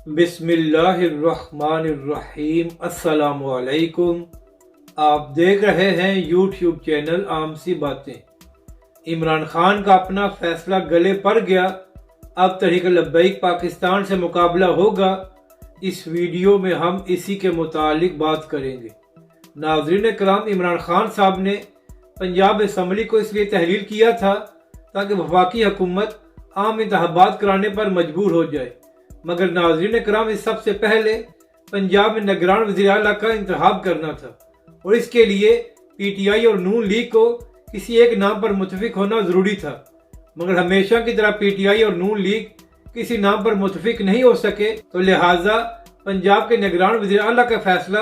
بسم اللہ الرحمن الرحیم۔ السلام علیکم۔ آپ دیکھ رہے ہیں یوٹیوب چینل عام سی باتیں۔ عمران خان کا اپنا فیصلہ گلے پڑ گیا، اب تحریک لبیک پاکستان سے مقابلہ ہوگا۔ اس ویڈیو میں ہم اسی کے متعلق بات کریں گے۔ ناظرین کرام، عمران خان صاحب نے پنجاب اسمبلی کو اس لیے تحلیل کیا تھا تاکہ وفاقی حکومت عام انتخابات کرانے پر مجبور ہو جائے، مگر ناظرین کرام اس سب سے پہلے پنجاب میں نگران وزیر اعلیٰ کا انتخاب کرنا تھا، اور اس کے لیے پی ٹی آئی اور نون لیگ کو کسی ایک نام پر متفق ہونا ضروری تھا، مگر ہمیشہ کی طرح پی ٹی آئی اور نون لیگ کسی نام پر متفق نہیں ہو سکے، تو لہٰذا پنجاب کے نگران وزیر اعلیٰ کا فیصلہ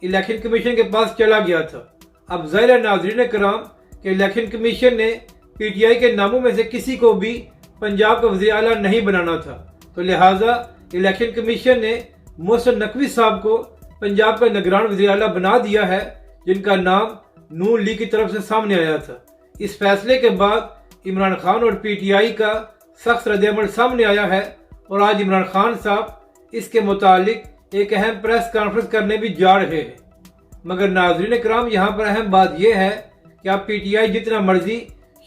الیکشن کمیشن کے پاس چلا گیا تھا۔ اب ظاہر ہے ناظرین کرام کہ الیکشن کمیشن نے پی ٹی آئی کے ناموں میں سے کسی کو بھی پنجاب کا وزیر اعلیٰ نہیں بنانا تھا، تو لہٰذا الیکشن کمیشن نے محسن نقوی صاحب کو پنجاب کا نگران وزیر اعلیٰ بنا دیا ہے، جن کا نام نون لیگ کی طرف سے سامنے آیا تھا۔ اس فیصلے کے بعد عمران خان اور پی ٹی آئی کا سخت رد عمل سامنے آیا ہے، اور آج عمران خان صاحب اس کے متعلق ایک اہم پریس کانفرنس کرنے بھی جا رہے ہیں۔ مگر ناظرین کرام، یہاں پر اہم بات یہ ہے کہ آپ پی ٹی آئی جتنا مرضی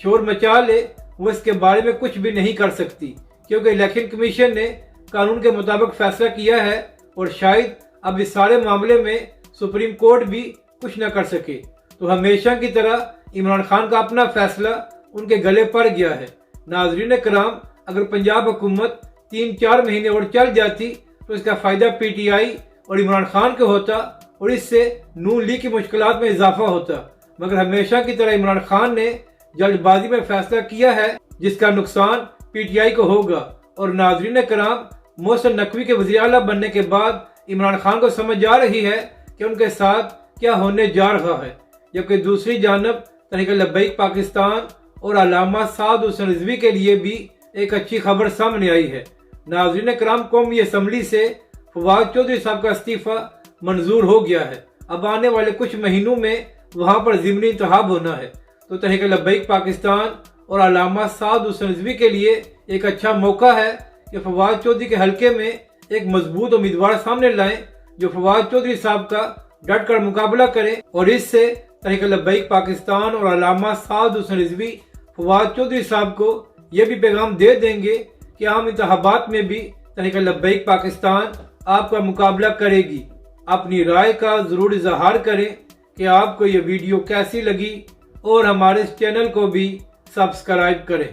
شور مچا لے، وہ اس کے بارے میں کچھ بھی نہیں کر سکتی، کیونکہ الیکشن کمیشن نے قانون کے مطابق فیصلہ کیا ہے، اور شاید اب اس سارے معاملے میں سپریم کورٹ بھی کچھ نہ کر سکے۔ تو ہمیشہ کی طرح عمران خان کا اپنا فیصلہ ان کے گلے پڑ گیا ہے۔ ناظرین کرام، اگر پنجاب حکومت 3-4 مہینے اور چل جاتی تو اس کا فائدہ پی ٹی آئی اور عمران خان کو ہوتا، اور اس سے نون لیگ کی مشکلات میں اضافہ ہوتا، مگر ہمیشہ کی طرح عمران خان نے جلد بازی میں فیصلہ کیا ہے، جس کا نقصان پی ٹی آئی کو ہوگا۔ اور ناظرین کرام، محسن نقوی کے وزیر اعلیٰ بننے کے بعد عمران خان کو سمجھ آ رہی ہے کہ ان کے ساتھ کیا ہونے جا رہا ہے، جبکہ دوسری جانب تحریک لبیک پاکستان اور علامہ سعد حسین رضوی کے لیے بھی ایک اچھی خبر سامنے آئی ہے۔ ناظرین کرام، قومی اسمبلی سے فواد چودھری صاحب کا استعفیٰ منظور ہو گیا ہے۔ اب آنے والے کچھ مہینوں میں وہاں پر ضمنی انتخاب ہونا ہے، تو تحریک لبیک پاکستان اور علامہ سعد حسین رضوی کے لیے ایک اچھا موقع ہے کہ فواد چودھری کے حلقے میں ایک مضبوط امیدوار سامنے لائیں، جو فواد چودھری صاحب کا ڈٹ کر مقابلہ کریں، اور اس سے تحریک لبیک پاکستان اور علامہ سعد حسین رضوی فواد چودھری صاحب کو یہ بھی پیغام دے دیں گے کہ عام انتخابات میں بھی تحریک لبیک پاکستان آپ کا مقابلہ کرے گی۔ اپنی رائے کا ضرور اظہار کریں کہ آپ کو یہ ویڈیو کیسی لگی، اور ہمارے اس چینل کو بھی سبسکرائب کریں۔